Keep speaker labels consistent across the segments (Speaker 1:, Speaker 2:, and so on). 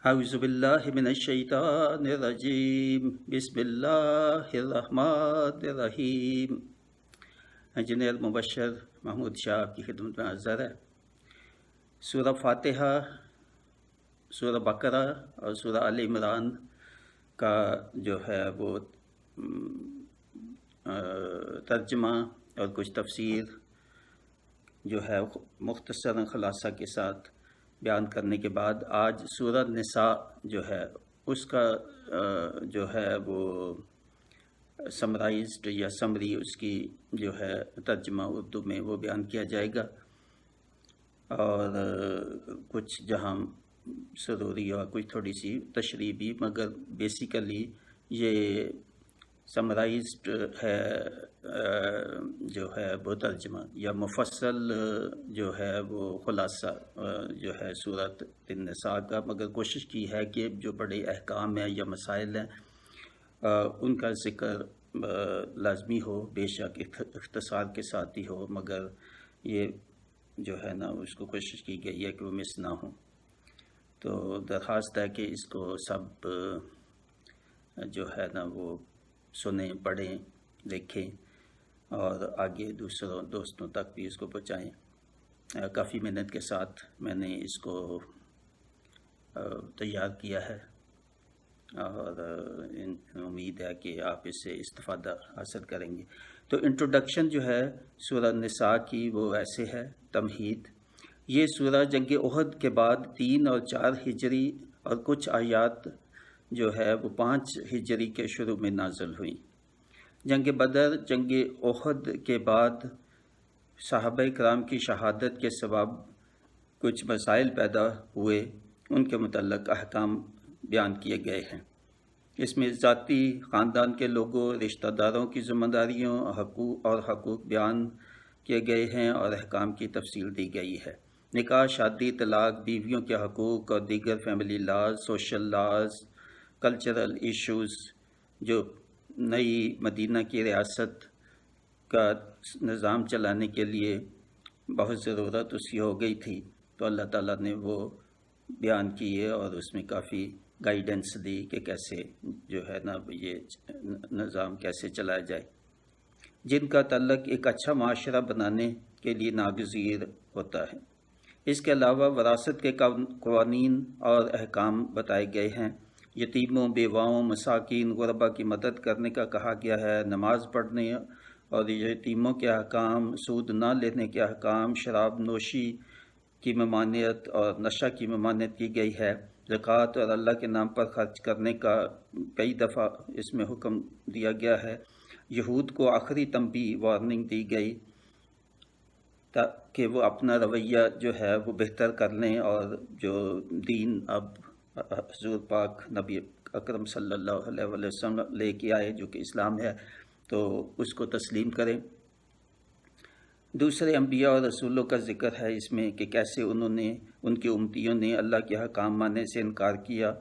Speaker 1: اعوذ باللہ من الشیطان الرجیم بسم اللہ الرحمن الرحیم۔ انجینئر مبشر محمود شاہ کی خدمت میں حاضر ہے۔ سورہ فاتحہ، سورہ بقرہ اور سورہ آل عمران کا جو ہے وہ ترجمہ اور کچھ تفسیر جو ہے مختصر خلاصہ کے ساتھ بیان کرنے کے بعد آج سورہ نساء جو ہے اس کا جو ہے وہ سمرائزڈ یا سمری اس کی جو ہے ترجمہ اردو میں وہ بیان کیا جائے گا، اور کچھ جہاں سروری اور کچھ تھوڑی سی تشریح بھی، مگر بیسیکلی یہ سمرائزڈ ہے جو ہے وہ ترجمہ یا مفصل جو ہے وہ خلاصہ جو ہے سورۃ النساء کا، مگر کوشش کی ہے کہ جو بڑے احکام ہیں یا مسائل ہیں ان کا ذکر لازمی ہو، بے شک اختصار کے ساتھ ہی ہو، مگر یہ جو ہے نا اس کو کوشش کی گئی ہے کہ وہ مس نہ ہوں۔ تو درخواست ہے کہ اس کو سب جو ہے نا وہ سنیں، پڑھیں، دیکھیں اور آگے دوستوں تک بھی اس کو پہنچائیں۔ کافی محنت کے ساتھ میں نے اس کو تیار کیا ہے اور امید ہے کہ آپ اس سے استفادہ حاصل کریں گے۔ تو انٹروڈکشن جو ہے سورہ نساء کی وہ ایسے ہے، تمہید۔ یہ سورہ جنگ احد کے بعد 3 اور 4 ہجری اور کچھ آیات جو ہے وہ 5 ہجری کے شروع میں نازل ہوئیں۔ جنگ بدر، جنگ احد کے بعد صحابہ کرام کی شہادت کے سبب کچھ مسائل پیدا ہوئے، ان کے متعلق احکام بیان کیے گئے ہیں۔ اس میں ذاتی، خاندان کے لوگوں، رشتہ داروں کی ذمہ داریوں اور حقوق بیان کیے گئے ہیں اور احکام کی تفصیل دی گئی ہے۔ نکاح، شادی، طلاق، بیویوں کے حقوق اور دیگر family laws, social laws, cultural issues, جو نئی مدینہ کی ریاست کا نظام چلانے کے لیے بہت ضرورت اس کی ہو گئی تھی، تو اللہ تعالیٰ نے وہ بیان کیے اور اس میں کافی گائیڈنس دی کہ کیسے جو ہے نا یہ نظام کیسے چلایا جائے، جن کا تعلق ایک اچھا معاشرہ بنانے کے لیے ناگزیر ہوتا ہے۔ اس کے علاوہ وراثت کے قوانین اور احکام بتائے گئے ہیں۔ یتیموں، بیواؤں، مساکین، غربا کی مدد کرنے کا کہا گیا ہے، نماز پڑھنے اور یتیموں کے احکام، سود نہ لینے کے احکام، شراب نوشی کی ممانعت اور نشہ کی ممانعت کی گئی ہے۔ زکوٰۃ اور اللہ کے نام پر خرچ کرنے کا کئی دفعہ اس میں حکم دیا گیا ہے۔ یہود کو آخری تنبیہ، وارننگ دی گئی تاکہ وہ اپنا رویہ جو ہے وہ بہتر کر لیں اور جو دین اب حضور پاک نبی اکرم صلی اللہ علیہ وسلم لے کے آئے جو کہ اسلام ہے، تو اس کو تسلیم کریں۔ دوسرے انبیاء اور رسولوں کا ذکر ہے اس میں کہ کیسے ان کی امتیوں نے اللہ کے حکام ماننے سے انکار کیا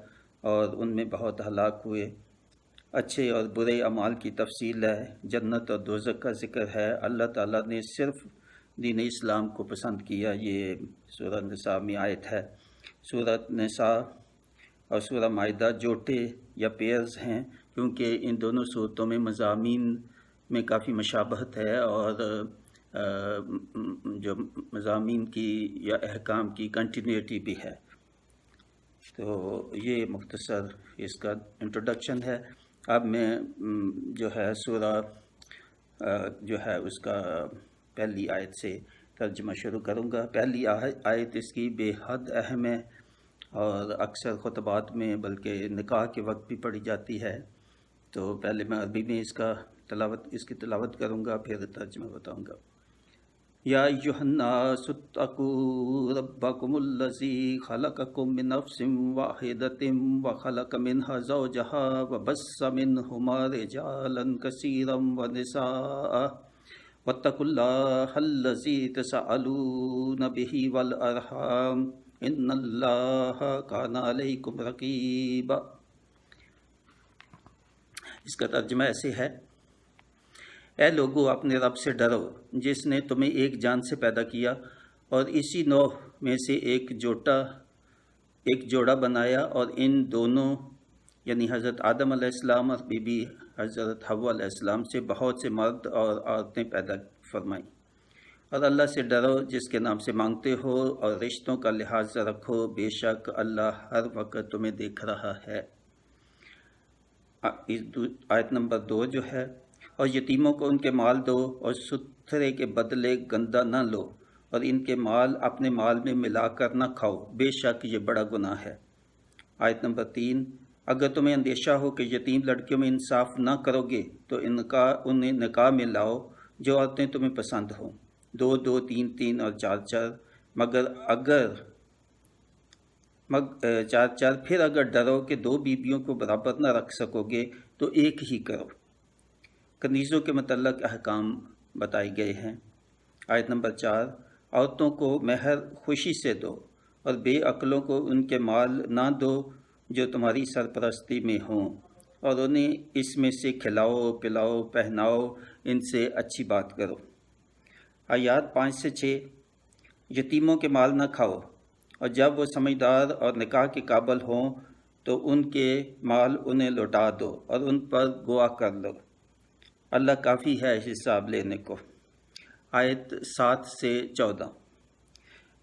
Speaker 1: اور ان میں بہت ہلاک ہوئے۔ اچھے اور برے اعمال کی تفصیل ہے، جنت اور دوزخ کا ذکر ہے۔ اللہ تعالیٰ نے صرف دین اسلام کو پسند کیا، یہ سورہ نساء میں آیت ہے۔ سورہ نساء اور سورہ مائدہ جوٹے یا پیئرز ہیں، کیونکہ ان دونوں صورتوں میں مضامین میں کافی مشابہت ہے اور جو مضامین کی یا احکام کی کنٹینیوٹی بھی ہے۔ تو یہ مختصر اس کا انٹروڈکشن ہے۔ اب میں جو ہے سورہ جو ہے اس کا پہلی آیت سے ترجمہ شروع کروں گا۔ پہلی آیت اس کی بے حد اہم ہے اور اکثر خطبات میں بلکہ نکاح کے وقت بھی پڑھی جاتی ہے، تو پہلے میں عربی میں اس کی تلاوت کروں گا، پھر ترجمہ بتاؤں گا۔ یا ایھا الناس اتقوا ربکم الذی خلقکم من نفس واحدۃ وخلق منها زوجها وبث منہما رجالا کثیرا ونساء واتقوا اللہ الذی تسألون بہ والارحام ان اللہ کان علیکم رقیبا۔ اس کا ترجمہ ایسے ہے: اے لوگو، اپنے رب سے ڈرو جس نے تمہیں ایک جان سے پیدا کیا اور اسی نوع میں سے ایک جوٹا ایک جوڑا بنایا اور ان دونوں یعنی حضرت آدم علیہ السلام اور بی بی حضرت حوا علیہ السلام سے بہت سے مرد اور عورتیں پیدا فرمائیں۔ اور اللہ سے ڈرو جس کے نام سے مانگتے ہو، اور رشتوں کا لحاظ رکھو، بے شک اللہ ہر وقت تمہیں دیکھ رہا ہے۔ آیت نمبر 2 جو ہے، اور یتیموں کو ان کے مال دو، اور ستھرے کے بدلے گندہ نہ لو، اور ان کے مال اپنے مال میں ملا کر نہ کھاؤ، بے شک یہ بڑا گناہ ہے۔ آیت نمبر 3، اگر تمہیں اندیشہ ہو کہ یتیم لڑکیوں میں انصاف نہ کرو گے تو انہیں نکاح میں لاؤ جو عورتیں تمہیں پسند ہوں، 2 2 3 3 اور 4 4، مگر اگر 4 4، پھر اگر ڈرو کہ 2 بیویوں کو برابر نہ رکھ سکو گے تو ایک ہی کرو۔ کنیزوں کے متعلق احکام بتائے گئے ہیں۔ آیت نمبر 4، عورتوں کو مہر خوشی سے دو، اور بے عقلوں کو ان کے مال نہ دو جو تمہاری سرپرستی میں ہوں، اور انہیں اس میں سے کھلاؤ پلاؤ پہناؤ، ان سے اچھی بات کرو۔ آیات 5 سے 6، یتیموں کے مال نہ کھاؤ، اور جب وہ سمجھدار اور نکاح کے قابل ہوں تو ان کے مال انہیں لوٹا دو اور ان پر گواہ کر لو، اللہ کافی ہے حساب لینے کو۔ آیت 7 سے 14،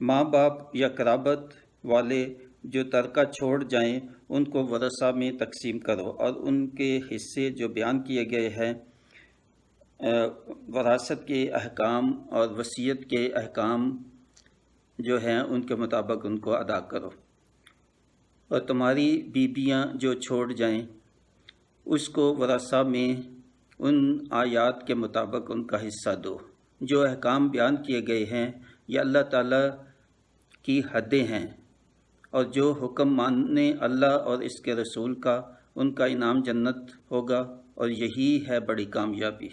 Speaker 1: ماں باپ یا قرابت والے جو ترکہ چھوڑ جائیں ان کو ورثہ میں تقسیم کرو، اور ان کے حصے جو بیان کیے گئے ہیں وراثت کے احکام اور وصیت کے احکام جو ہیں ان کے مطابق ان کو ادا کرو۔ اور تمہاری بیویاں جو چھوڑ جائیں اس کو ورثہ میں ان آیات کے مطابق ان کا حصہ دو۔ جو احکام بیان کیے گئے ہیں یہ اللہ تعالیٰ کی حدیں ہیں، اور جو حکم ماننے اللہ اور اس کے رسول کا ان کا انعام جنت ہوگا، اور یہی ہے بڑی کامیابی۔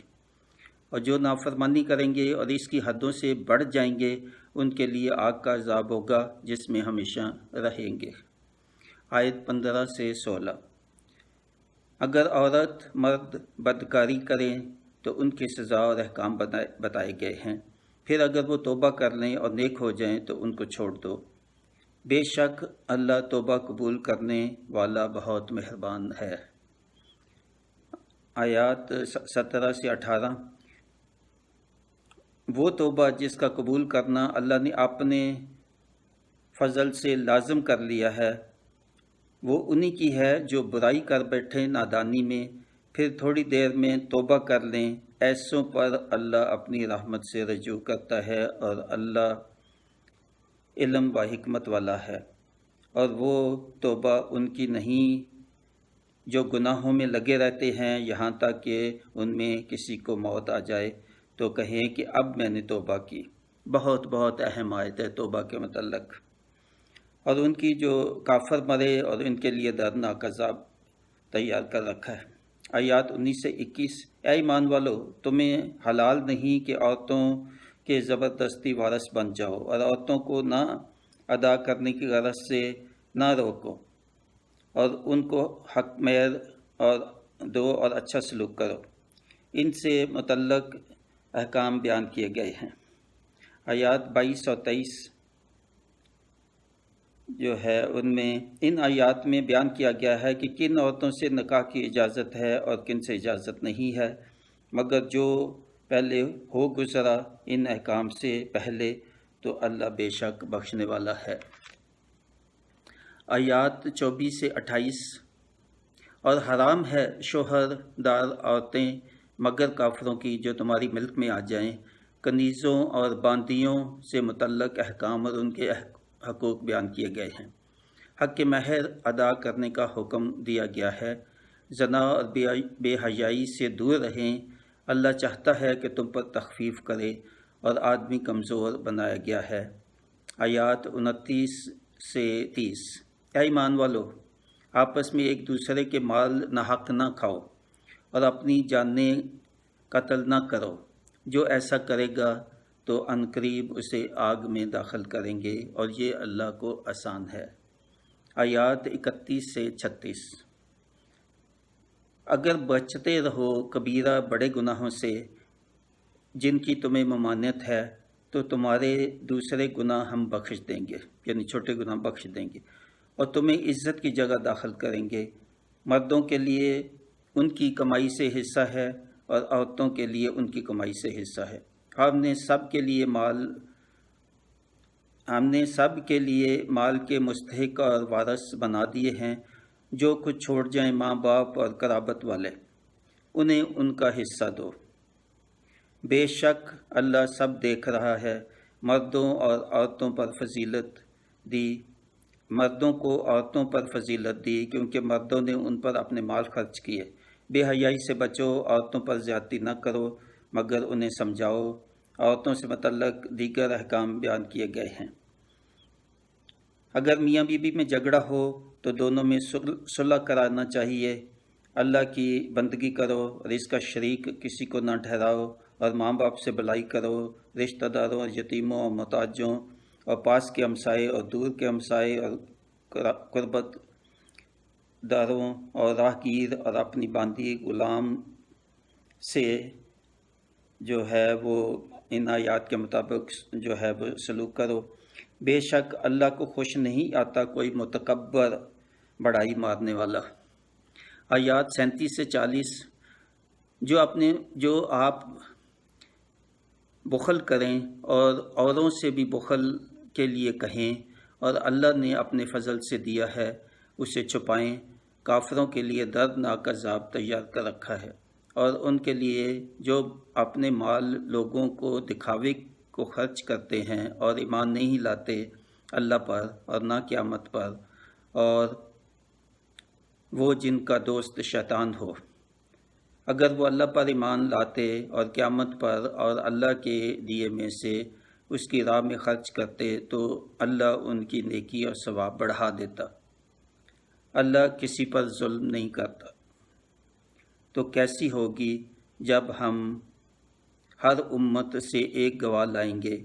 Speaker 1: اور جو نافرمانی کریں گے اور اس کی حدوں سے بڑھ جائیں گے ان کے لیے آگ کا عذاب ہوگا جس میں ہمیشہ رہیں گے۔ آیت 15 سے 16، اگر عورت مرد بدکاری کریں تو ان کی سزا اور احکام بتائے گئے ہیں، پھر اگر وہ توبہ کر لیں اور نیک ہو جائیں تو ان کو چھوڑ دو، بے شک اللہ توبہ قبول کرنے والا بہت مہربان ہے۔ آیات 17 سے 18، وہ توبہ جس کا قبول کرنا اللہ نے اپنے فضل سے لازم کر لیا ہے وہ انہی کی ہے جو برائی کر بیٹھیں نادانی میں، پھر تھوڑی دیر میں توبہ کر لیں، ایسوں پر اللہ اپنی رحمت سے رجوع کرتا ہے، اور اللہ علم و حکمت والا ہے۔ اور وہ توبہ ان کی نہیں جو گناہوں میں لگے رہتے ہیں یہاں تک کہ ان میں کسی کو موت آ جائے تو کہیں کہ اب میں نے توبہ کی۔ بہت بہت اہم آیت ہے توبہ کے متعلق۔ اور ان کی جو کافر مرے اور ان کے لیے دردناک عذاب تیار کر رکھا ہے۔ آیات 19 سے 21، اے ایمان والو، تمہیں حلال نہیں کہ عورتوں کے زبردستی وارث بن جاؤ، اور عورتوں کو نہ ادا کرنے کی غرض سے نہ روکو، اور ان کو حق مہر اور دو اور اچھا سلوک کرو۔ ان سے متعلق احکام بیان کیے گئے ہیں۔ آیات 22 اور 23 جو ہے ان میں ان آیات میں بیان کیا گیا ہے کہ کن عورتوں سے نکاح کی اجازت ہے اور کن سے اجازت نہیں ہے، مگر جو پہلے ہو گزرا ان احکام سے پہلے تو اللہ بے شک بخشنے والا ہے۔ آیات 24 سے 28، اور حرام ہے شوہر دار عورتیں مگر کافروں کی جو تمہاری ملک میں آ جائیں۔ کنیزوں اور باندیوں سے متعلق احکام اور ان کے حقوق بیان کیے گئے ہیں۔ حق کے مہر ادا کرنے کا حکم دیا گیا ہے۔ زنا اور بے حیائی سے دور رہیں، اللہ چاہتا ہے کہ تم پر تخفیف کرے، اور آدمی کمزور بنایا گیا ہے۔ آیات 29 سے 30، اے ایمان والو، آپس میں ایک دوسرے کے مال ناحق نہ کھاؤ، اور اپنی جانیں قتل نہ کرو، جو ایسا کرے گا تو عنقریب اسے آگ میں داخل کریں گے، اور یہ اللہ کو آسان ہے۔ آیات 31 سے 36، اگر بچتے رہو کبیرہ بڑے گناہوں سے جن کی تمہیں ممانعت ہے تو تمہارے دوسرے گناہ ہم بخش دیں گے، یعنی چھوٹے گناہ بخش دیں گے، اور تمہیں عزت کی جگہ داخل کریں گے۔ مردوں کے لیے ان کی کمائی سے حصہ ہے اور عورتوں کے لیے ان کی کمائی سے حصہ ہے۔ ہم نے سب کے لیے مال کے مستحق اور وارث بنا دیے ہیں۔ جو کچھ چھوڑ جائیں ماں باپ اور قرابت والے، انہیں ان کا حصہ دو۔ بے شک اللہ سب دیکھ رہا ہے۔ مردوں اور عورتوں پر فضیلت دی مردوں کو عورتوں پر فضیلت دی کیونکہ مردوں نے ان پر اپنے مال خرچ کیے۔ بے حیائی سے بچو، عورتوں پر زیادتی نہ کرو مگر انہیں سمجھاؤ۔ عورتوں سے متعلق دیگر احکام بیان کیے گئے ہیں۔ اگر میاں بیوی میں جھگڑا ہو تو دونوں میں صلح کرانا چاہیے۔ اللہ کی بندگی کرو اور اس کا شریک کسی کو نہ ٹھہراؤ، اور ماں باپ سے بھلائی کرو، رشتہ داروں اور یتیموں اور محتاجوں اور پاس کے ہمسائے اور دور کے ہمسائے اور قربت داروں اور راہگیر اور اپنی باندھی غلام سے جو ہے وہ ان آیات کے مطابق جو ہے وہ سلوک کرو۔ بے شک اللہ کو خوش نہیں آتا کوئی متکبر بڑائی مارنے والا۔ آیات 37 سے 40۔ جو آپ بخل کریں اور اوروں سے بھی بخل کے لیے کہیں، اور اللہ نے اپنے فضل سے دیا ہے اسے چھپائیں۔ کافروں کے لیے دردناک عذاب تیار کر رکھا ہے، اور ان کے لیے جو اپنے مال لوگوں کو دکھاوے کو خرچ کرتے ہیں اور ایمان نہیں لاتے اللہ پر اور نہ قیامت پر، اور وہ جن کا دوست شیطان ہو۔ اگر وہ اللہ پر ایمان لاتے اور قیامت پر اور اللہ کے دیے میں سے اس کی راہ میں خرچ کرتے تو اللہ ان کی نیکی اور ثواب بڑھا دیتا۔ اللہ کسی پر ظلم نہیں کرتا۔ تو کیسی ہوگی جب ہم ہر امت سے ایک گواہ لائیں گے،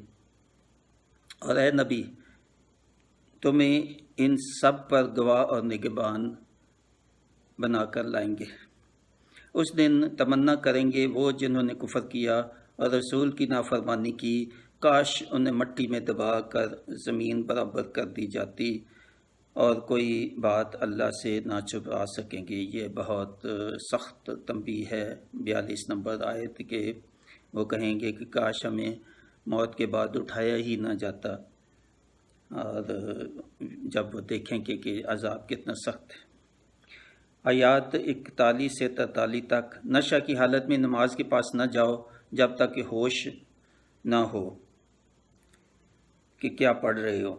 Speaker 1: اور اے نبی تمہیں ان سب پر گواہ اور نگہبان بنا کر لائیں گے۔ اس دن تمنا کریں گے وہ جنہوں نے کفر کیا اور رسول کی نافرمانی کی، کاش انہیں مٹی میں دبا کر زمین برابر کر دی جاتی اور کوئی بات اللہ سے نہ چھپا سکیں گے۔ یہ بہت سخت تنبیہ ہے 42 نمبر آیت کے۔ وہ کہیں گے کہ کاش ہمیں موت کے بعد اٹھایا ہی نہ جاتا، اور جب وہ دیکھیں گے کہ عذاب کتنا سخت ہے۔ آیات 41 سے 43 تک۔ نشہ کی حالت میں نماز کے پاس نہ جاؤ جب تک کہ ہوش نہ ہو کہ کیا پڑھ رہے ہو،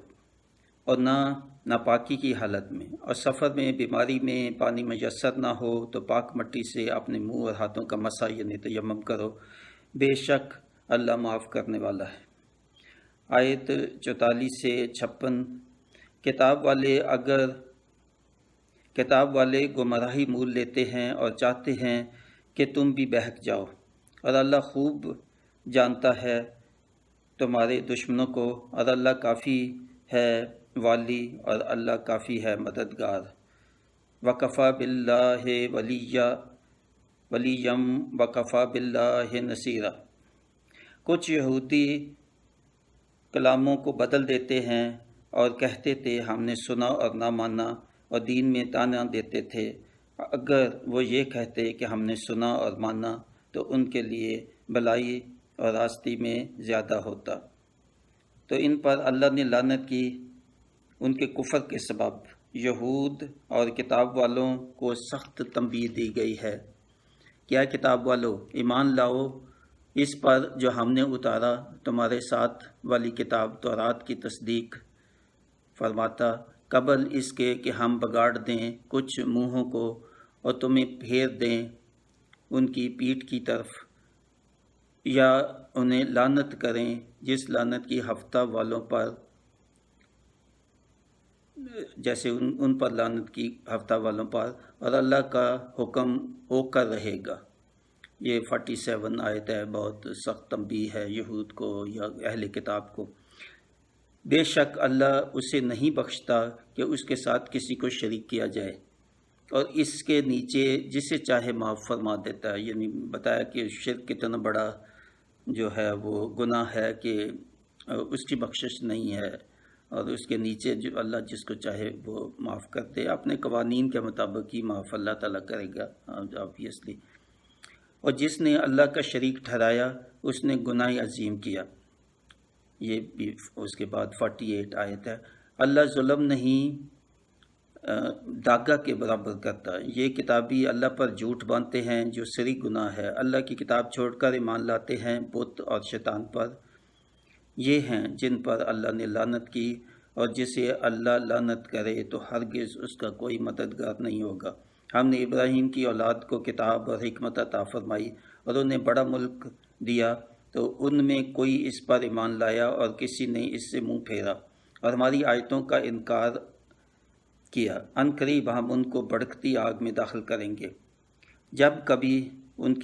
Speaker 1: اور نہ ناپاکی کی حالت میں، اور سفر میں، بیماری میں، پانی میسر نہ ہو تو پاک مٹی سے اپنے منہ اور ہاتھوں کا مسح یعنی تیمم کرو، بے شک اللہ معاف کرنے والا ہے۔ آیت 44 سے 56۔ کتاب والے گمراہی مول لیتے ہیں اور چاہتے ہیں کہ تم بھی بہک جاؤ، اور اللہ خوب جانتا ہے تمہارے دشمنوں کو، اور اللہ کافی ہے والی اور اللہ کافی ہے مددگار۔ وَكَفَى بِاللَّهِ وَلِيًّا وَكَفَى بِاللَّهِ نَصِيرًا۔ کچھ یہودی کلاموں کو بدل دیتے ہیں اور کہتے تھے ہم نے سنا اور نہ مانا، اور دین میں تانا دیتے تھے۔ اگر وہ یہ کہتے کہ ہم نے سنا اور مانا تو ان کے لیے بھلائی اور راستی میں زیادہ ہوتا۔ تو ان پر اللہ نے لعنت کی ان کے کفر کے سبب۔ یہود اور کتاب والوں کو سخت تنبیہ دی گئی ہے۔ کیا کتاب والو، ایمان لاؤ اس پر جو ہم نے اتارا تمہارے ساتھ والی کتاب تورات کی تصدیق فرماتا، قبل اس کے کہ ہم بگاڑ دیں کچھ منہوں کو اور تمہیں پھیر دیں ان کی پیٹھ کی طرف، یا انہیں لعنت کریں جس لعنت کی ہفتہ والوں پر جیسے ان پر لعنت کی ہفتہ والوں پر، اور اللہ کا حکم ہو کر رہے گا۔ یہ 47 آیت ہے، بہت سخت تنبیہ ہے یہود کو یا اہل کتاب کو۔ بے شک اللہ اسے نہیں بخشتا کہ اس کے ساتھ کسی کو شریک کیا جائے، اور اس کے نیچے جسے چاہے معاف فرما دیتا ہے۔ یعنی بتایا کہ شرک کتنا بڑا جو ہے وہ گناہ ہے کہ اس کی بخشش نہیں ہے، اور اس کے نیچے جو اللہ جس کو چاہے وہ معاف کر دے، اپنے قوانین کے مطابق ہی معاف اللہ تعالیٰ کرے گا آبویسلی۔ اور جس نے اللہ کا شریک ٹھہرایا اس نے گناہ عظیم کیا۔ یہ بھی اس کے بعد 48 آیت ہے۔ اللہ ظلم نہیں داغا کے برابر کرتا۔ یہ کتابی اللہ پر جھوٹ باندھتے ہیں جو سری گناہ ہے۔ اللہ کی کتاب چھوڑ کر ایمان لاتے ہیں بت اور شیطان پر۔ یہ ہیں جن پر اللہ نے لعنت کی، اور جسے اللہ لعنت کرے تو ہرگز اس کا کوئی مددگار نہیں ہوگا۔ ہم نے ابراہیم کی اولاد کو کتاب اور حکمت عطا فرمائی اور انہیں بڑا ملک دیا، تو ان میں کوئی اس پر ایمان لایا اور کسی نے اس سے منہ پھیرا اور ہماری آیتوں کا انکار کیا۔ ان قریب ہم ان کو بھڑکتی آگ میں داخل کریں گے۔ جب کبھی ان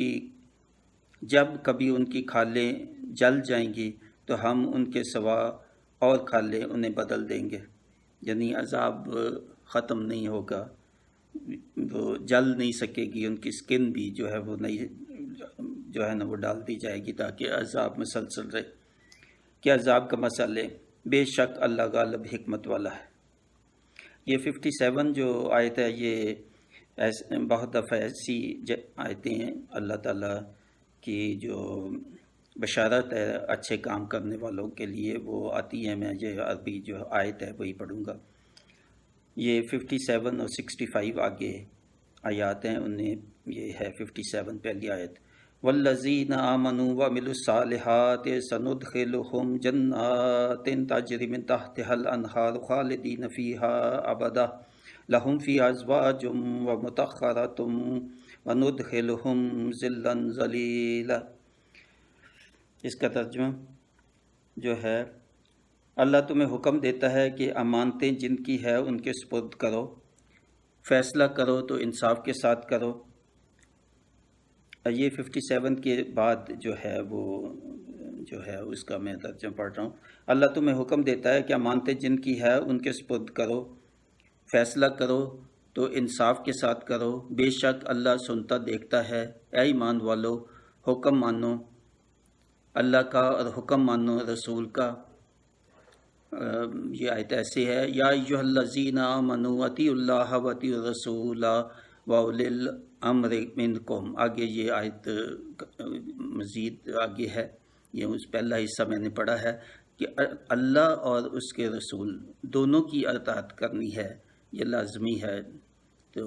Speaker 1: کی کھالیں جل جائیں گی تو ہم ان کے سوا اور کھالیں انہیں بدل دیں گے۔ یعنی عذاب ختم نہیں ہوگا، وہ جل نہیں سکے گی، ان کی سکن بھی جو ہے وہ نہیں وہ ڈال دی جائے گی تاکہ عذاب مسلسل رہے۔ کہ عذاب کا مسئلہ، بے شک اللہ غالب حکمت والا ہے۔ یہ 57 جو آیت ہے، یہ بہت دفعہ ایسی آیتیں ہیں اللہ تعالیٰ کی جو بشارت ہے اچھے کام کرنے والوں کے لیے، وہ آتی ہے۔ میں یہ عربی جو آیت ہے وہی پڑھوں گا۔ یہ 57 اور 65 آگے آیات ہیں، انہیں یہ ہے 57 پہلی آیت۔ والذین آمنوا وعملوا الصالحات سندخلهم جنات تجری من تحتها الانہار خالدین فیہا ابدا لهم فیہا ازواج ومطہرۃ وندخلهم ظلا ظلیلا۔ اس کا ترجمہ جو ہے، اللہ تمہیں حکم دیتا ہے کہ امانتیں جن کی ہے ان کے سپرد کرو، فیصلہ کرو تو انصاف کے ساتھ کرو۔ یہ 57 کے بعد جو ہے وہ جو ہے اس کا میں ترجمہ پڑھ رہا ہوں۔ اللہ تمہیں حکم دیتا ہے کہ امانتیں جن کی ہے ان کے سپرد کرو، فیصلہ کرو تو انصاف کے ساتھ کرو، بے شک اللہ سنتا دیکھتا ہے۔ اے ایمان والو، حکم مانو اللہ کا اور حکم مانو رسول کا۔ یہ آیت ایسے ہے، یا ایھا الذین آمنوا اطیعوا اللہ واطیعوا الرسول واولی الامر منکم۔ آگے یہ آیت مزید آگے ہے، یہ اس پہلا حصہ میں نے پڑھا ہے کہ اللہ اور اس کے رسول دونوں کی اطاعت کرنی ہے، یہ لازمی ہے۔ تو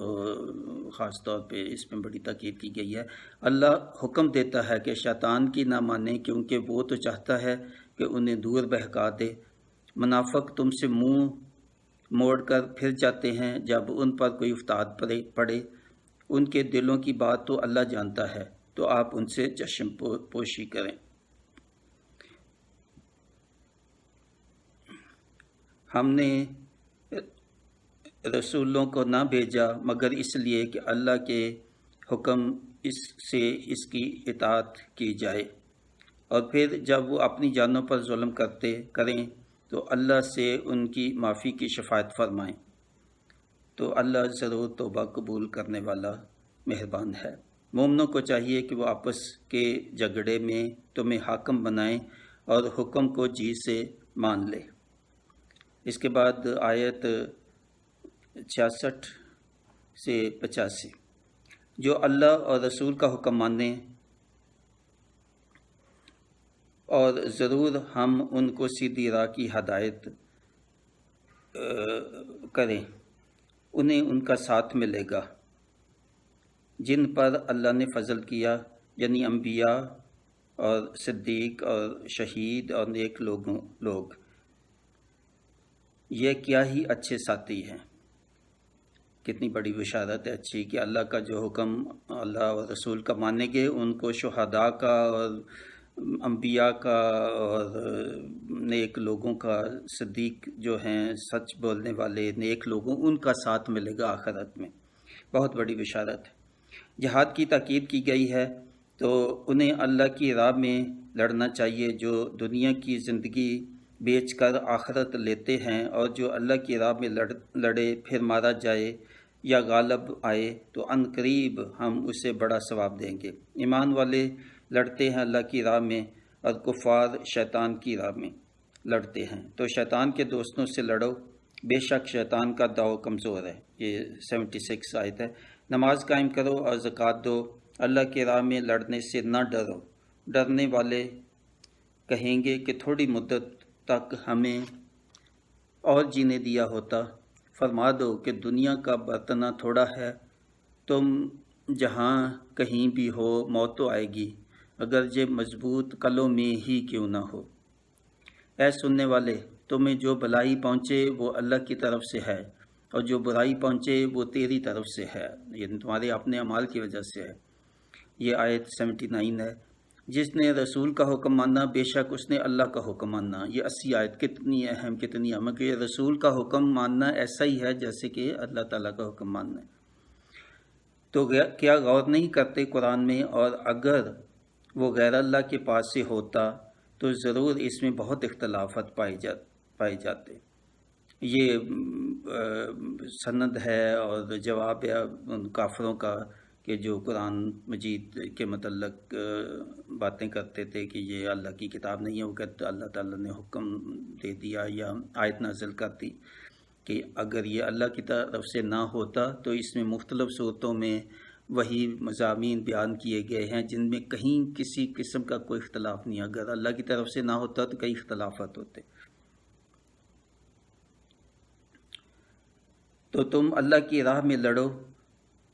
Speaker 1: خاص طور پہ اس میں بڑی تاکید کی گئی ہے۔ اللہ حکم دیتا ہے کہ شیطان کی نہ مانیں، کیونکہ وہ تو چاہتا ہے کہ انہیں دور بہکا دے۔ منافق تم سے منہ موڑ کر پھر جاتے ہیں جب ان پر کوئی افتاد پڑے، ان کے دلوں کی بات تو اللہ جانتا ہے، تو آپ ان سے چشم پوشی کریں۔ ہم نے رسولوں کو نہ بھیجا مگر اس لیے کہ اللہ کے حکم سے اس کی اطاعت کی جائے، اور پھر جب وہ اپنی جانوں پر ظلم کریں تو اللہ سے ان کی معافی کی شفاعت فرمائیں، تو اللہ ضرور توبہ قبول کرنے والا مہربان ہے۔ مومنوں کو چاہیے کہ وہ آپس کے جھگڑے میں تمہیں حاکم بنائیں اور حکم کو جی سے مان لے۔ اس کے بعد آیت 66 سے 85، جو اللہ اور رسول کا حکم مانیں، اور ضرور ہم ان کو سیدھی راہ کی ہدایت کریں، انہیں ان کا ساتھ ملے گا جن پر اللہ نے فضل کیا، یعنی انبیاء اور صدیق اور شہید اور نیک لوگ۔ یہ کیا ہی اچھے ساتھی ہیں۔ کتنی بڑی بشارت ہے اچھی کہ اللہ کا جو حکم اللہ اور رسول کا مانیں گے، ان کو شہداء کا اور انبیاء کا اور نیک لوگوں کا، صدیق جو ہیں سچ بولنے والے نیک لوگوں، ان کا ساتھ ملے گا آخرت میں۔ بہت بڑی بشارت ہے۔ جہاد کی تاکید کی گئی ہے، تو انہیں اللہ کی راہ میں لڑنا چاہیے جو دنیا کی زندگی بیچ کر آخرت لیتے ہیں، اور جو اللہ کی راہ میں لڑے پھر مارا جائے یا غالب آئے تو ان قریب ہم اسے بڑا ثواب دیں گے۔ ایمان والے لڑتے ہیں اللہ کی راہ میں اور کفار شیطان کی راہ میں۔ لڑتے ہیں تو شیطان کے دوستوں سے لڑو، بے شک شیطان کا داؤ کمزور ہے۔ یہ 76 آیت ہے۔ نماز قائم کرو اور زکوٰۃ دو، اللہ کی راہ میں لڑنے سے نہ ڈرو۔ ڈرنے والے کہیں گے کہ تھوڑی مدت تک ہمیں اور جینے دیا ہوتا۔ فرما دو کہ دنیا کا برتنا تھوڑا ہے، تم جہاں کہیں بھی ہو موت تو آئے گی، اگرچہ مضبوط قلعوں میں ہی کیوں نہ ہو۔ اے سننے والے، تمہیں جو بھلائی پہنچے وہ اللہ کی طرف سے ہے، اور جو برائی پہنچے وہ تیری طرف سے ہے، یعنی تمہارے اپنے اعمال کی وجہ سے ہے۔ یہ آیت 79 ہے۔ جس نے رسول کا حکم مانا بے شک اس نے اللہ کا حکم مانا۔ یہ 80 آیت کتنی اہم کتنی اہم، کہ رسول کا حکم ماننا ایسا ہی ہے جیسے کہ اللہ تعالیٰ کا حکم ماننا ہے۔ تو کیا غور نہیں کرتے قرآن میں؟ اور اگر وہ غیر اللہ کے پاس سے ہوتا تو ضرور اس میں بہت اختلافات پائے جاتے۔ یہ سند ہے اور جواب ہے ان کافروں کا کہ جو قرآن مجید کے متعلق باتیں کرتے تھے کہ یہ اللہ کی کتاب نہیں ہے۔ وہ کہتے اللہ تعالیٰ نے حکم دے دیا یا آیت نازل کر دی کہ اگر یہ اللہ کی طرف سے نہ ہوتا تو اس میں مختلف صورتوں میں وہی مضامین بیان کیے گئے ہیں جن میں کہیں کسی قسم کا کوئی اختلاف نہیں۔ اگر اللہ کی طرف سے نہ ہوتا تو کئی اختلافات ہوتے۔ تو تم اللہ کی راہ میں لڑو،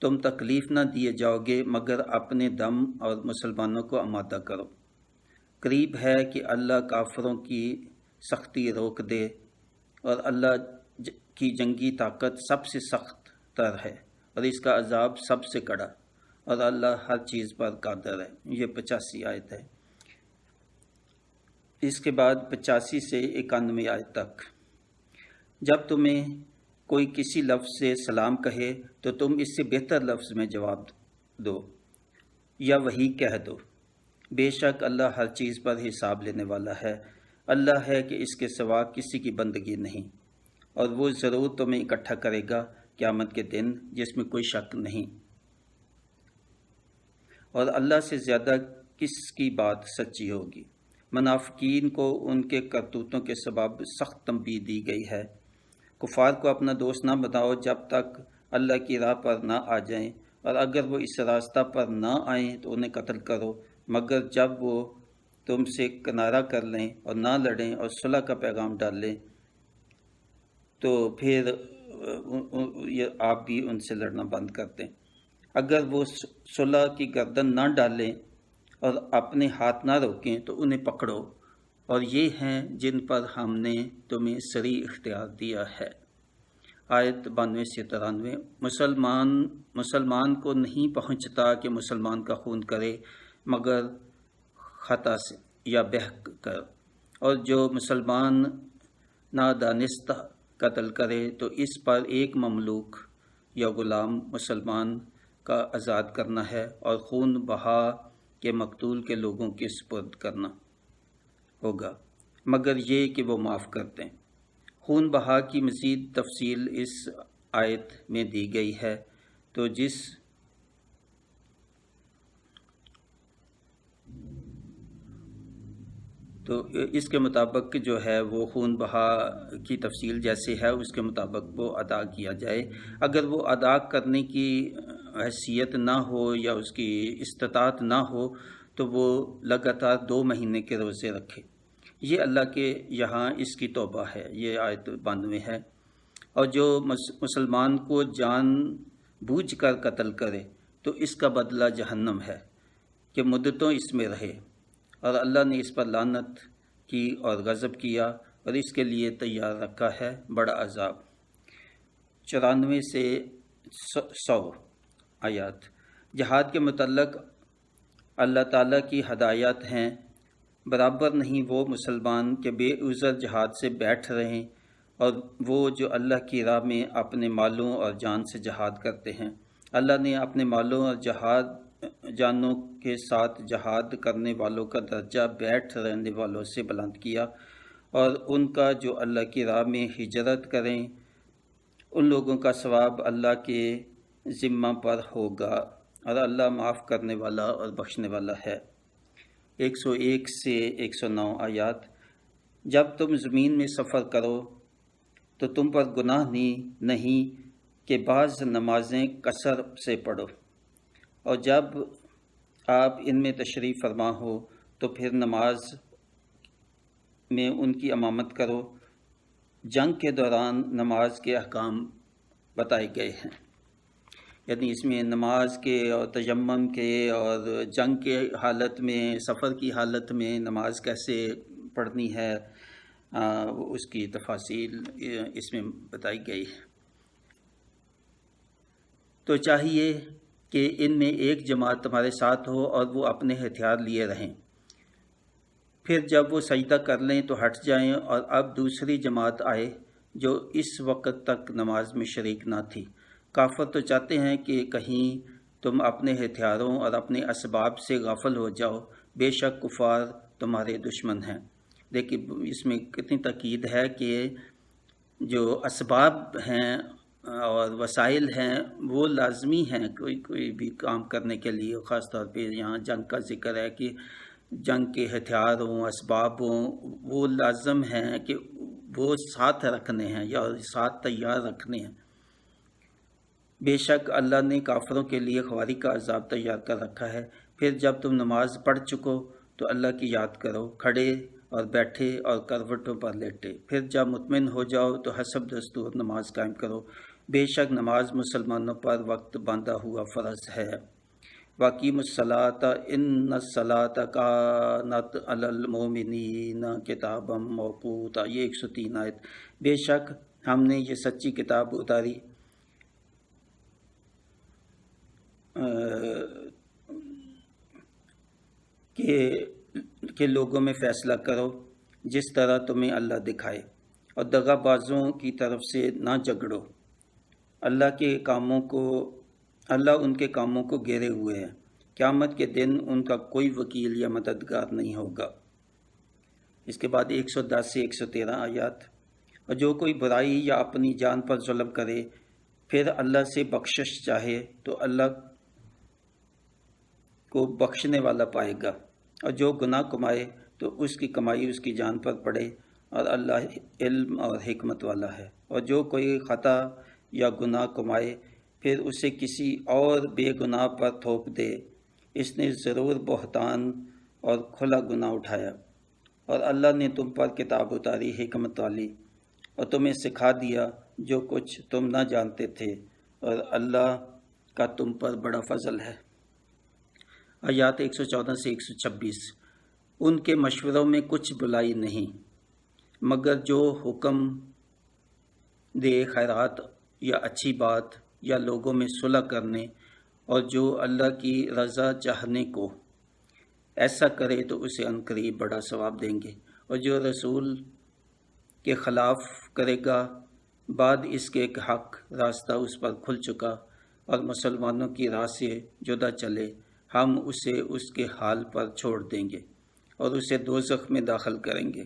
Speaker 1: تم تکلیف نہ دیے جاؤ گے مگر اپنے دم اور مسلمانوں کو آمادہ کرو۔ قریب ہے کہ اللہ کافروں کی سختی روک دے، اور اللہ کی جنگی طاقت سب سے سخت تر ہے اور اس کا عذاب سب سے کڑا، اور اللہ ہر چیز پر قادر ہے۔ یہ 85 آیت ہے۔ اس کے بعد 85 سے 91 آیت تک، جب تمہیں کوئی کسی لفظ سے سلام کہے تو تم اس سے بہتر لفظ میں جواب دو یا وہی کہہ دو۔ بے شک اللہ ہر چیز پر حساب لینے والا ہے۔ اللہ ہے کہ اس کے سوا کسی کی بندگی نہیں، اور وہ ضرور تمہیں اکٹھا کرے گا قیامت کے دن جس میں کوئی شک نہیں۔ اور اللہ سے زیادہ کس کی بات سچی ہوگی؟ منافقین کو ان کے کرتوتوں کے سبب سخت تنبیہ دی گئی ہے۔ کفار کو اپنا دوست نہ بناؤ جب تک اللہ کی راہ پر نہ آ جائیں، اور اگر وہ اس راستہ پر نہ آئیں تو انہیں قتل کرو، مگر جب وہ تم سے کنارہ کر لیں اور نہ لڑیں اور صلح کا پیغام ڈالیں تو پھر آپ بھی ان سے لڑنا بند کر دیں۔ اگر وہ صلح کی گردن نہ ڈالیں اور اپنے ہاتھ نہ روکیں تو انہیں پکڑو، اور یہ ہیں جن پر ہم نے تمہیں صریح اختیار دیا ہے۔ آیت 92 سے 93۔ مسلمان کو نہیں پہنچتا کہ مسلمان کا خون کرے مگر خطا سے یا بہک کر، اور جو مسلمان نادانستہ قتل کرے تو اس پر ایک مملوک یا غلام مسلمان کا آزاد کرنا ہے، اور خون بہا کے مقتول کے لوگوں کے سپرد کرنا ہوگا، مگر یہ کہ وہ معاف کر دیں۔ خون بہا کی مزید تفصیل اس آیت میں دی گئی ہے، تو اس کے مطابق جو ہے وہ خون بہا کی تفصیل جیسے ہے اس کے مطابق وہ ادا کیا جائے۔ اگر وہ ادا کرنے کی حیثیت نہ ہو یا اس کی استطاعت نہ ہو تو وہ لگاتار 2 مہینے کے روزے رکھے۔ یہ اللہ کے یہاں اس کی توبہ ہے۔ یہ آیت 92 ہے۔ اور جو مسلمان کو جان بوجھ کر قتل کرے تو اس کا بدلہ جہنم ہے کہ مدتوں اس میں رہے، اور اللہ نے اس پر لعنت کی اور غضب کیا، اور اس کے لیے تیار رکھا ہے بڑا عذاب۔ 94 سے 100 آیات۔ جہاد کے متعلق اللہ تعالیٰ کی ہدایات ہیں۔ برابر نہیں وہ مسلمان کہ بے عذر جہاد سے بیٹھ رہیں، اور وہ جو اللہ کی راہ میں اپنے مالوں اور جان سے جہاد کرتے ہیں۔ اللہ نے اپنے مالوں اور جانوں کے ساتھ جہاد کرنے والوں کا درجہ بیٹھ رہنے والوں سے بلند کیا، اور ان کا جو اللہ کی راہ میں ہجرت کریں ان لوگوں کا ثواب اللہ کے ذمہ پر ہوگا، اور اللہ معاف کرنے والا اور بخشنے والا ہے۔ 101 سے 109 آیات۔ جب تم زمین میں سفر کرو تو تم پر گناہ نہیں کہ بعض نمازیں قصر سے پڑھو، اور جب آپ ان میں تشریف فرما ہو تو پھر نماز میں ان کی امامت کرو۔ جنگ کے دوران نماز کے احکام بتائے گئے ہیں، یعنی اس میں نماز کے اور تیمم کے اور جنگ کے حالت میں، سفر کی حالت میں نماز کیسے پڑھنی ہے، اس کی تفاصیل اس میں بتائی گئی ہے۔ تو چاہیے کہ ان میں ایک جماعت تمہارے ساتھ ہو اور وہ اپنے ہتھیار لیے رہیں، پھر جب وہ سجدہ کر لیں تو ہٹ جائیں، اور اب دوسری جماعت آئے جو اس وقت تک نماز میں شریک نہ تھی۔ کافر تو چاہتے ہیں کہ کہیں تم اپنے ہتھیاروں اور اپنے اسباب سے غافل ہو جاؤ، بے شک کفار تمہارے دشمن ہیں۔ دیکھیے اس میں کتنی تاکید ہے کہ جو اسباب ہیں اور وسائل ہیں وہ لازمی ہیں کوئی بھی کام کرنے کے لیے، خاص طور پہ یہاں جنگ کا ذکر ہے کہ جنگ کے ہتھیار ہوں، اسباب ہوں، وہ لازم ہیں کہ وہ ساتھ رکھنے ہیں یا ساتھ تیار رکھنے ہیں۔ بے شک اللہ نے کافروں کے لیے خواری کا عذاب تیار کر رکھا ہے۔ پھر جب تم نماز پڑھ چکو تو اللہ کی یاد کرو، کھڑے اور بیٹھے اور کروٹوں پر لیٹے۔ پھر جب مطمئن ہو جاؤ تو حسب دستور نماز قائم کرو، بے شک نماز مسلمانوں پر وقت باندھا ہوا فرض ہے۔ وَأَقِیمُوا الصَّلَاةَ إِنَّ الصَّلَاةَ كَانَتْ عَلَى الْمُؤْمِنِینَ کِتَابًا مَوْقُوتًا، یہ 103 آیت۔ بے شک ہم نے یہ سچی کتاب اتاری کہ لوگوں میں فیصلہ کرو جس طرح تمہیں اللہ دکھائے، اور دغا بازوں کی طرف سے نہ جھگڑو۔ اللہ ان کے کاموں کو گھیرے ہوئے ہے، قیامت کے دن ان کا کوئی وکیل یا مددگار نہیں ہوگا۔ اس کے بعد 110 سے 113 آیات۔ اور جو کوئی برائی یا اپنی جان پر ظلم کرے پھر اللہ سے بخشش چاہے تو اللہ کو بخشنے والا پائے گا، اور جو گناہ کمائے تو اس کی کمائی اس کی جان پر پڑے، اور اللہ علم اور حکمت والا ہے۔ اور جو کوئی خطا یا گناہ کمائے پھر اسے کسی اور بے گناہ پر تھوپ دے، اس نے ضرور بہتان اور کھلا گناہ اٹھایا۔ اور اللہ نے تم پر کتاب اتاری حکمت والی، اور تمہیں سکھا دیا جو کچھ تم نہ جانتے تھے، اور اللہ کا تم پر بڑا فضل ہے۔ آیات 114 سے 126۔ ان کے مشوروں میں کچھ بلائی نہیں مگر جو حکم دے خیرات یا اچھی بات یا لوگوں میں صلح کرنے، اور جو اللہ کی رضا چاہنے کو ایسا کرے تو اسے عنقریب بڑا ثواب دیں گے۔ اور جو رسول کے خلاف کرے گا بعد اس کے ایک حق راستہ اس پر کھل چکا اور مسلمانوں کی راہ سے جدا چلے، ہم اسے اس کے حال پر چھوڑ دیں گے اور اسے دوزخ میں داخل کریں گے،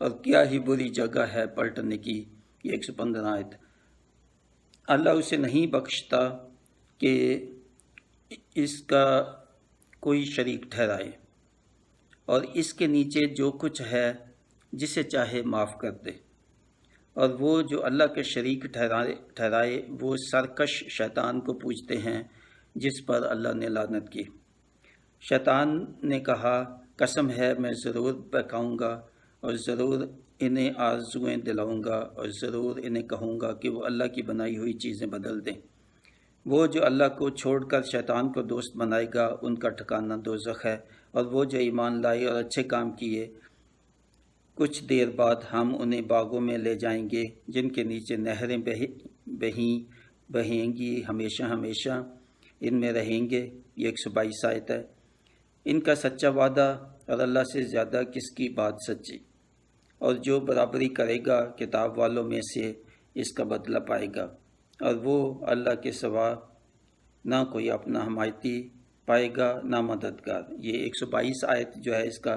Speaker 1: اور کیا ہی بری جگہ ہے پلٹنے کی۔ یہ 115 آیت۔ اللہ اسے نہیں بخشتا کہ اس کا کوئی شریک ٹھہرائے، اور اس کے نیچے جو کچھ ہے جسے چاہے معاف کر دے، اور وہ جو اللہ کے شریک ٹھہرائے وہ سرکش شیطان کو پوجتے ہیں جس پر اللہ نے لعنت کی۔ شیطان نے کہا، قسم ہے میں ضرور بہکاؤں گا اور ضرور انہیں آرزوئیں دلاؤں گا، اور ضرور انہیں کہوں گا کہ وہ اللہ کی بنائی ہوئی چیزیں بدل دیں۔ وہ جو اللہ کو چھوڑ کر شیطان کو دوست بنائے گا ان کا ٹھکانہ دوزخ ہے، اور وہ جو ایمان لائے اور اچھے کام کیے کچھ دیر بعد ہم انہیں باغوں میں لے جائیں گے جن کے نیچے نہریں بہیں گی، ہمیشہ ہمیشہ ان میں رہیں گے۔ یہ 122 آیت ہے۔ ان کا سچا وعدہ اور اللہ سے زیادہ کس کی بات سچی، اور جو برابری کرے گا کتاب والوں میں سے اس کا بدلہ پائے گا، اور وہ اللہ کے سوا نہ کوئی اپنا حمایتی پائے گا نہ مددگار۔ یہ 122 آیت جو ہے اس کا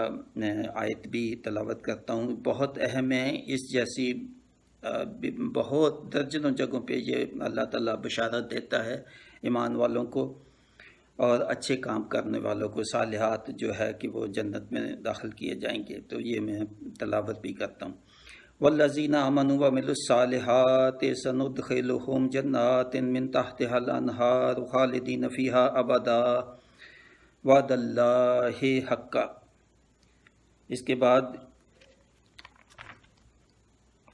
Speaker 1: آیت بھی تلاوت کرتا ہوں، بہت اہم ہے۔ اس جیسی بہت درجنوں جگہوں پہ یہ اللہ تعالیٰ بشارت دیتا ہے ایمان والوں کو۔ اور اچھے کام کرنے والوں کو صالحات جو ہے کہ وہ جنت میں داخل کیے جائیں گے۔ تو یہ میں تلاوت بھی کرتا ہوں۔ والذین آمنوا وعملوا الصالحات سندخلهم جنات من تحتها الانہار خالدین فیہا ابدا وعد اللہ حقا۔ اس کے بعد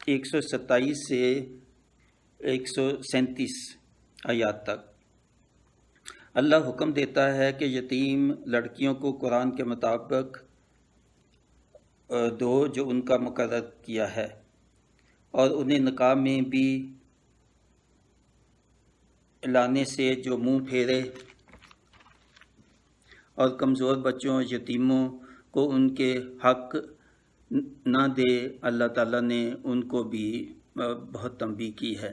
Speaker 1: 127 سے 137 آیات تک اللہ حکم دیتا ہے کہ یتیم لڑکیوں کو قرآن کے مطابق دو جو ان کا مقرر کیا ہے، اور انہیں نکاح میں بھی لانے سے جو منہ پھیرے، اور کمزور بچوں یتیموں کو ان کے حق نہ دے، اللہ تعالیٰ نے ان کو بھی بہت تنبیہ کی ہے۔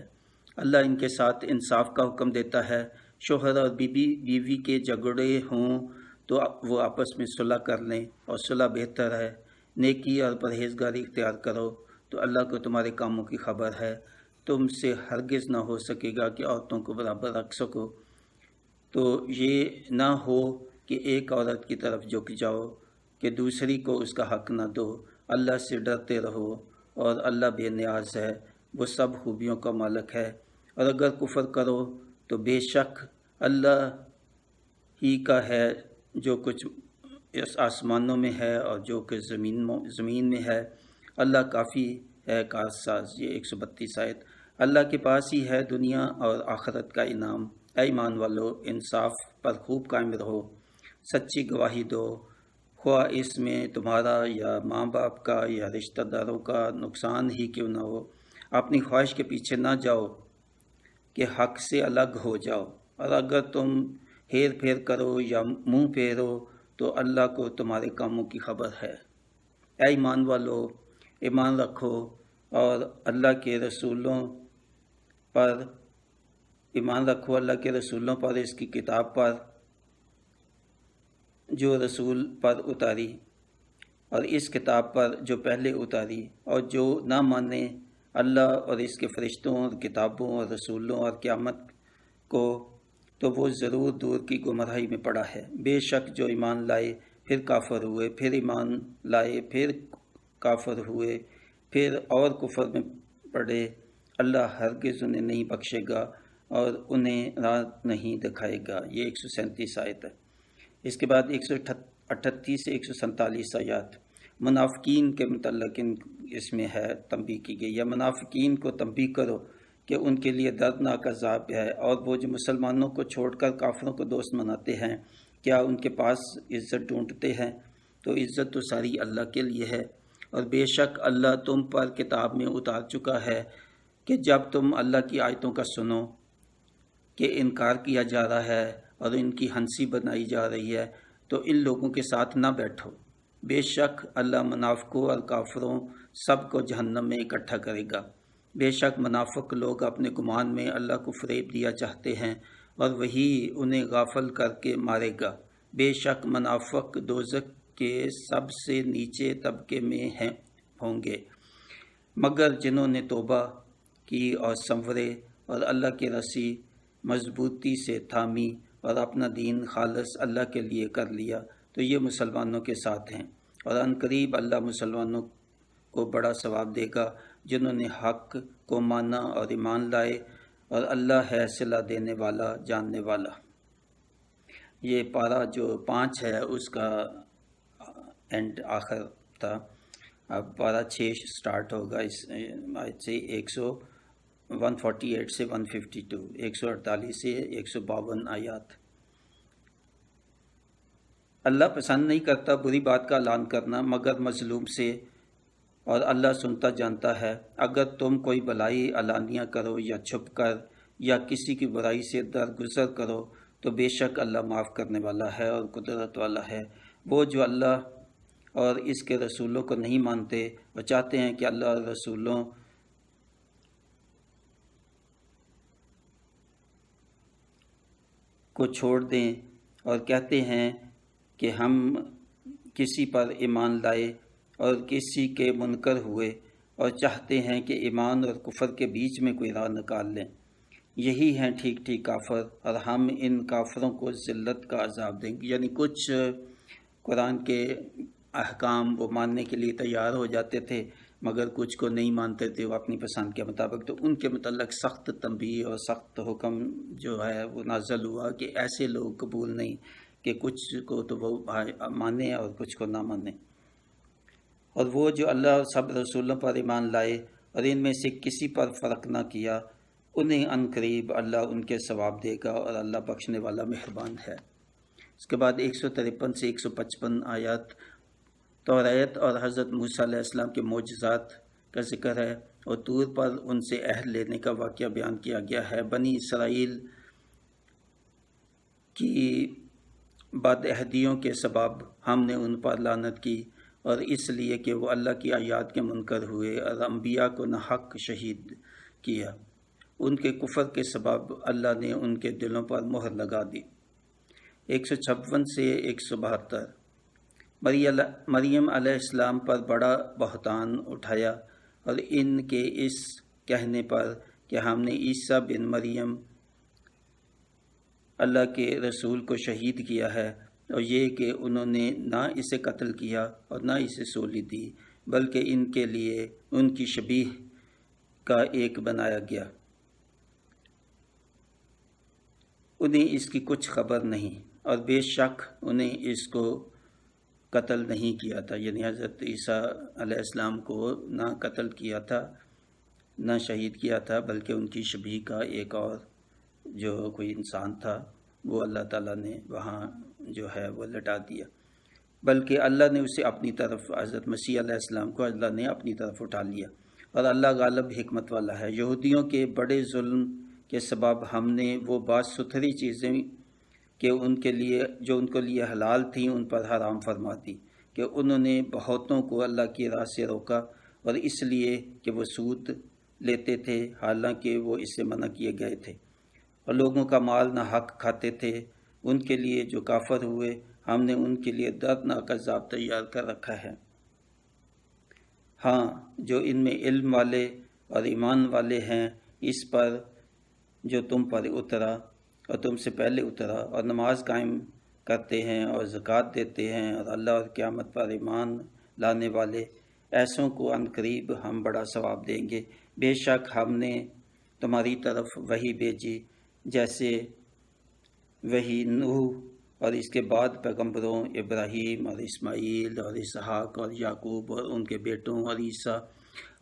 Speaker 1: اللہ ان کے ساتھ انصاف کا حکم دیتا ہے۔ شوہر اور بیوی کے جھگڑے ہوں تو وہ آپس میں صلح کر لیں، اور صلح بہتر ہے۔ نیکی اور پرہیزگاری اختیار کرو، تو اللہ کو تمہارے کاموں کی خبر ہے۔ تم سے ہرگز نہ ہو سکے گا کہ عورتوں کو برابر رکھ سکو، تو یہ نہ ہو کہ ایک عورت کی طرف جھک جاؤ کہ دوسری کو اس کا حق نہ دو۔ اللہ سے ڈرتے رہو، اور اللہ بے نیاز ہے، وہ سب خوبیوں کا مالک ہے۔ اور اگر کفر کرو تو بے شک اللہ ہی کا ہے جو کچھ اس آسمانوں میں ہے اور جو کچھ زمین میں ہے، اللہ کافی ہے کارساز۔ یہ 132 آیت۔ اللہ کے پاس ہی ہے دنیا اور آخرت کا انعام۔ اے ایمان والو، انصاف پر خوب قائم رہو، سچی گواہی دو، خواہ اس میں تمہارا یا ماں باپ کا یا رشتہ داروں کا نقصان ہی کیوں نہ ہو۔ اپنی خواہش کے پیچھے نہ جاؤ کہ حق سے الگ ہو جاؤ، اور اگر تم ہیر پھیر کرو یا منہ پھیرو تو اللہ کو تمہارے کاموں کی خبر ہے۔ اے ایمان والو، ایمان رکھو اور اللہ کے رسولوں پر ایمان رکھو، اللہ کے رسولوں پر، اس کی کتاب پر جو رسول پر اتاری، اور اس کتاب پر جو پہلے اتاری، اور جو نہ مانے اللہ اور اس کے فرشتوں اور کتابوں اور رسولوں اور قیامت کو، تو وہ ضرور دور کی گمراہی میں پڑا ہے۔ بے شک جو ایمان لائے پھر کافر ہوئے، پھر ایمان لائے پھر کافر ہوئے، پھر اور کفر میں پڑے، اللہ ہرگز انہیں نہیں بخشے گا اور انہیں راہ نہیں دکھائے گا۔ یہ 137 آیت ہے۔ اس کے بعد 138 سے 147 آیات منافقین کے متعلق اس میں ہے تنبیہ کی گئی۔ یا منافقین کو تنبیہ کرو کہ ان کے لیے دردناک عذاب ہے، اور وہ جو مسلمانوں کو چھوڑ کر کافروں کو دوست مناتے ہیں، کیا ان کے پاس عزت ڈھونڈتے ہیں؟ تو عزت تو ساری اللہ کے لیے ہے، اور بے شک اللہ تم پر کتاب میں اتار چکا ہے کہ جب تم اللہ کی آیتوں کا سنو کہ انکار کیا جا رہا ہے اور ان کی ہنسی بنائی جا رہی ہے، تو ان لوگوں کے ساتھ نہ بیٹھو۔ بے شک اللہ منافقوں اور کافروں سب کو جہنم میں اکٹھا کرے گا۔ بے شک منافق لوگ اپنے گمان میں اللہ کو فریب دیا چاہتے ہیں، اور وہی انہیں غافل کر کے مارے گا۔ بے شک منافق دوزخ کے سب سے نیچے طبقے میں ہوں گے، مگر جنہوں نے توبہ کی اور سنورے اور اللہ کی رسی مضبوطی سے تھامی اور اپنا دین خالص اللہ کے لیے کر لیا، تو یہ مسلمانوں کے ساتھ ہیں، اور عنقریب اللہ مسلمانوں کو بڑا ثواب دے گا جنہوں نے حق کو مانا اور ایمان لائے، اور اللہ ہے صلہ دینے والا، جاننے والا۔ یہ پارہ جو 5 ہے اس کا اینڈ آخر تھا۔ اب پارہ 6 سٹارٹ ہوگا اس آیت سے 148 سے 152، 148 سے 152 آیات۔ اللہ پسند نہیں کرتا بری بات کا اعلان کرنا مگر مظلوم سے، اور اللہ سنتا جانتا ہے۔ اگر تم کوئی بلائی علانیہ کرو یا چھپ کر یا کسی کی برائی سے درگزر کرو، تو بے شک اللہ معاف کرنے والا ہے اور قدرت والا ہے۔ وہ جو اللہ اور اس کے رسولوں کو نہیں مانتے، وہ چاہتے ہیں کہ اللہ اور رسولوں کو چھوڑ دیں، اور کہتے ہیں کہ ہم کسی پر ایمان لائے اور کسی کے منکر ہوئے، اور چاہتے ہیں کہ ایمان اور کفر کے بیچ میں کوئی راہ نکال لیں۔ یہی ہیں ٹھیک ٹھیک کافر، اور ہم ان کافروں کو ذلت کا عذاب دیں گے۔ یعنی کچھ قرآن کے احکام وہ ماننے کے لیے تیار ہو جاتے تھے، مگر کچھ کو نہیں مانتے تھے وہ اپنی پسند کے مطابق، تو ان کے متعلق سخت تنبیہ اور سخت حکم جو ہے وہ نازل ہوا کہ ایسے لوگ قبول نہیں کہ کچھ کو تو وہ مانے اور کچھ کو نہ مانے۔ اور وہ جو اللہ اور سب رسولوں پر ایمان لائے اور ان میں سے کسی پر فرق نہ کیا، انہیں عنقریب اللہ ان کے ثواب دے گا، اور اللہ بخشنے والا مہربان ہے۔ اس کے بعد 153 سے 155 آیات توریت اور حضرت موسیٰ علیہ السلام کے معجزات کا ذکر ہے، اور طور پر ان سے عہد لینے کا واقعہ بیان کیا گیا ہے۔ بنی اسرائیل کی بد عہدیوں کے سبب ہم نے ان پر لعنت کی، اور اس لیے کہ وہ اللہ کی آیات کے منکر ہوئے اور انبیاء کو ناحق شہید کیا۔ ان کے کفر کے سبب اللہ نے ان کے دلوں پر مہر لگا دی۔ 156 سے 172 مریم علیہ السلام پر بڑا بہتان اٹھایا، اور ان کے اس کہنے پر کہ ہم نے عیسیٰ بن مریم اللہ کے رسول کو شہید کیا ہے، اور یہ کہ انہوں نے نہ اسے قتل کیا اور نہ اسے سولی دی، بلکہ ان کے لیے ان کی شبیہ کا ایک بنایا گیا، انہیں اس کی کچھ خبر نہیں، اور بے شک انہیں اس کو قتل نہیں کیا تھا، یعنی حضرت عیسیٰ علیہ السلام کو نہ قتل کیا تھا نہ شہید کیا تھا، بلکہ ان کی شبیہ کا ایک اور جو کوئی انسان تھا وہ اللہ تعالیٰ نے وہاں جو ہے وہ لٹا دیا، بلکہ اللہ نے اسے اپنی طرف، حضرت مسیح علیہ السلام کو اللہ نے اپنی طرف اٹھا لیا، اور اللہ غالب حکمت والا ہے۔ یہودیوں کے بڑے ظلم کے سبب ہم نے وہ بات ستھری چیزیں کہ ان کے لیے جو ان کے لیے حلال تھیں ان پر حرام فرما دی، کہ انہوں نے بہتوں کو اللہ کی راہ سے روکا، اور اس لیے کہ وہ سود لیتے تھے حالانکہ وہ اس سے منع کیے گئے تھے، اور لوگوں کا مال ناحق کھاتے تھے۔ ان کے لیے جو کافر ہوئے ہم نے ان کے لیے دردناک عذاب تیار کر رکھا ہے۔ ہاں، جو ان میں علم والے اور ایمان والے ہیں اس پر جو تم پر اترا اور تم سے پہلے اترا، اور نماز قائم کرتے ہیں اور زکوٰۃ دیتے ہیں، اور اللہ اور قیامت پر ایمان لانے والے، ایسوں کو عنقریب ہم بڑا ثواب دیں گے۔ بے شک ہم نے تمہاری طرف وحی بھیجی، جیسے وحی نوح اور اس کے بعد پیغمبروں ابراہیم اور اسماعیل اور اسحاق اور یعقوب اور ان کے بیٹوں اور عیسیٰ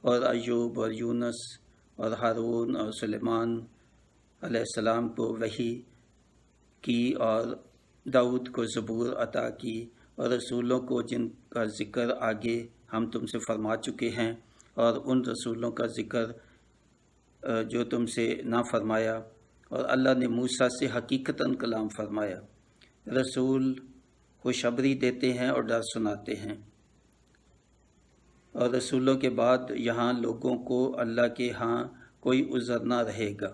Speaker 1: اور ایوب اور یونس اور ہارون اور سلیمان علیہ السلام کو وحی کی، اور داؤد کو زبور عطا کی، اور رسولوں کو جن کا ذکر آگے ہم تم سے فرما چکے ہیں، اور ان رسولوں کا ذکر جو تم سے نہ فرمایا، اور اللہ نے موسیٰ سے حقیقتاً کلام فرمایا۔ رسول خوشخبری دیتے ہیں اور ڈر سناتے ہیں، اور رسولوں کے بعد یہاں لوگوں کو اللہ کے ہاں کوئی عذر نہ رہے گا،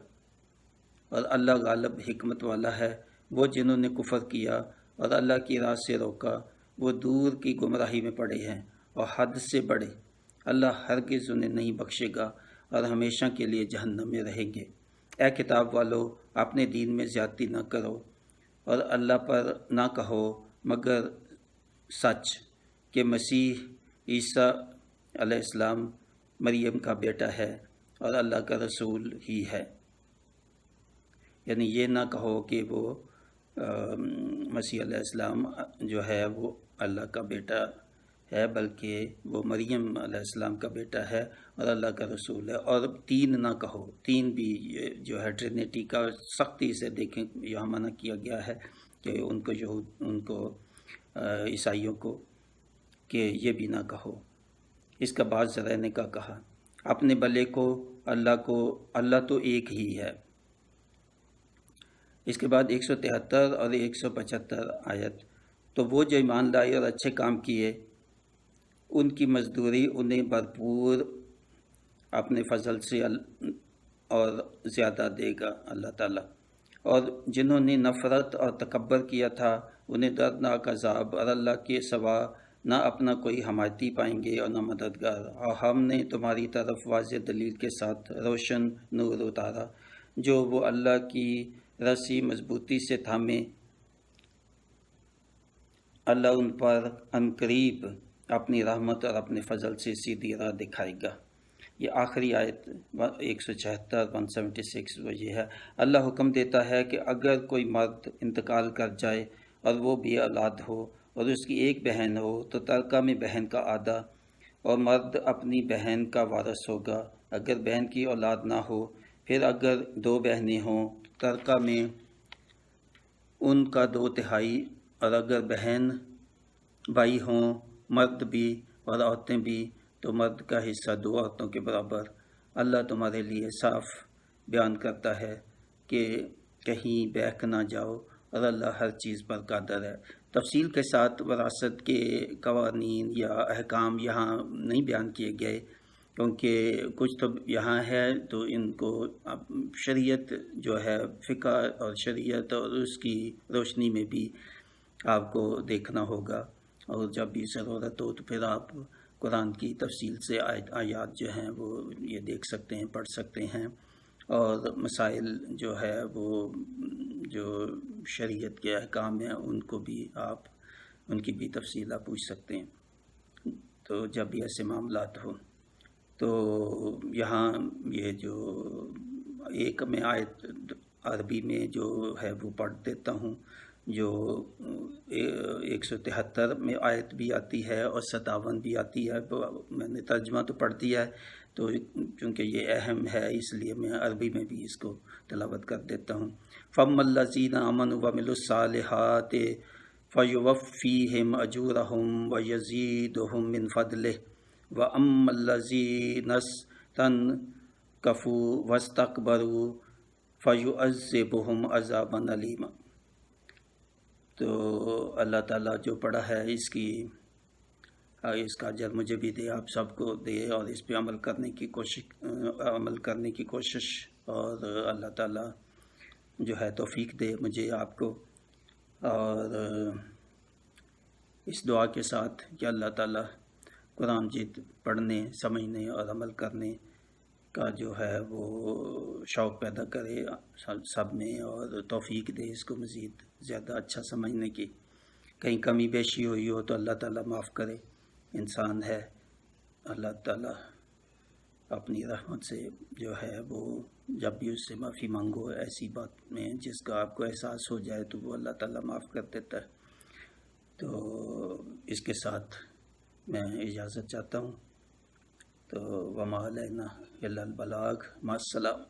Speaker 1: اور اللہ غالب حکمت والا ہے۔ وہ جنہوں نے کفر کیا اور اللہ کی راہ سے روکا، وہ دور کی گمراہی میں پڑے ہیں اور حد سے بڑے، اللہ ہرگز انہیں نہیں بخشے گا، اور ہمیشہ کے لیے جہنم میں رہیں گے۔ اے کتاب والو، اپنے دین میں زیادتی نہ کرو، اور اللہ پر نہ کہو مگر سچ کہ مسیح عیسیٰ علیہ السلام مریم کا بیٹا ہے اور اللہ کا رسول ہی ہے۔ یعنی یہ نہ کہو کہ وہ مسیح علیہ السلام جو ہے وہ اللہ کا بیٹا ہے، بلکہ وہ مریم علیہ السلام کا بیٹا ہے اور اللہ کا رسول ہے۔ اور تین نہ کہو، تین بھی جو ہے ٹرینیٹی کا سختی سے دیکھیں یہاں منع کیا گیا ہے کہ ان کو عیسائیوں کو کہ یہ بھی نہ کہو۔ اس کا بعض ذرائع نے کا کہا اپنے بلے کو اللہ تو ایک ہی ہے۔ اس کے بعد 173 اور 175 آیت، تو وہ جو ایمان لائے اور اچھے کام کیے ان کی مزدوری انہیں بھرپور اپنے فضل سے اور زیادہ دے گا اللہ تعالیٰ، اور جنہوں نے نفرت اور تکبر کیا تھا انہیں دردناک عذاب، اور اللہ کے سوا نہ اپنا کوئی حمایتی پائیں گے اور نہ مددگار۔ اور ہم نے تمہاری طرف واضح دلیل کے ساتھ روشن نور اتارا جو وہ اللہ کی رسی مضبوطی سے تھامے، اللہ ان پر عنقریب اپنی رحمت اور اپنے فضل سے سیدھی راہ دکھائے گا۔ یہ آخری آیت 176 176 وہ یہ ہے۔ اللہ حکم دیتا ہے کہ اگر کوئی مرد انتقال کر جائے اور وہ بے اولاد ہو اور اس کی ایک بہن ہو تو ترکہ میں بہن کا آدھا، اور مرد اپنی بہن کا وارث ہوگا اگر بہن کی اولاد نہ ہو۔ پھر اگر 2 بہنیں ہوں تو ترکہ میں ان کا 2/3، اور اگر بہن بھائی ہوں، مرد بھی اور عورتیں بھی، تو مرد کا حصہ 2 عورتوں کے برابر۔ اللہ تمہارے لیے صاف بیان کرتا ہے کہ کہیں بہک نہ جاؤ، اور اللہ ہر چیز پر قادر ہے۔ تفصیل کے ساتھ وراثت کے قوانین یا احکام یہاں نہیں بیان کیے گئے، کیونکہ کچھ تو یہاں ہے تو ان کو شریعت جو ہے، فقہ اور شریعت اور اس کی روشنی میں بھی آپ کو دیکھنا ہوگا، اور جب بھی ضرورت ہو تو پھر آپ قرآن کی تفصیل سے آیات جو ہیں وہ یہ دیکھ سکتے ہیں، پڑھ سکتے ہیں، اور مسائل جو ہے وہ جو شریعت کے احکام ہیں ان کو بھی آپ ان کی بھی تفصیل آپ پوچھ سکتے ہیں، تو جب بھی ایسے معاملات ہوں۔ تو یہاں یہ جو ایک میں آیت عربی میں جو ہے وہ پڑھ دیتا ہوں، جو 173 میں آیت بھی آتی ہے اور 57 بھی آتی ہے۔ میں نے ترجمہ تو پڑھ دیا ہے، تو چونکہ یہ اہم ہے اس لیے میں عربی میں بھی اس کو تلاوت کر دیتا ہوں۔ فَأَمَّا الَّذِينَ آمَنُوا وَعَمِلُوا الصَّالِحَاتِ فَيُوَفِّيهِمْ أَجُورَهُمْ وَيَزِيدُهُم مِّن فَضْلِهِ وَأَمَّا الَّذِينَ اسْتَنكَفُوا وَاسْتَكْبَرُوا فَيُعَذِّبُهُمْ عَذَابًا أَلِيمًا۔ تو اللہ تعالیٰ جو پڑھا ہے اس کا اجر مجھے بھی دے، آپ سب کو دے، اور اس پہ عمل کرنے کی کوشش اور اللہ تعالیٰ جو ہے توفیق دے مجھے، آپ کو، اور اس دعا کے ساتھ کہ اللہ تعالیٰ قرآن مجید پڑھنے، سمجھنے اور عمل کرنے کا جو ہے وہ شوق پیدا کرے سب میں، اور توفیق دے اس کو مزید زیادہ اچھا سمجھنے کی۔ کہیں کمی بیشی ہوئی ہو تو اللہ تعالیٰ معاف کرے، انسان ہے، اللہ تعالیٰ اپنی رحمت سے جو ہے وہ جب بھی اس سے معافی مانگو ایسی بات میں جس کا آپ کو احساس ہو جائے تو وہ اللہ تعالیٰ معاف کر دیتا ہے۔ تو اس کے ساتھ میں اجازت چاہتا ہوں، تو وما علینا الا البلاغ، مع السلام۔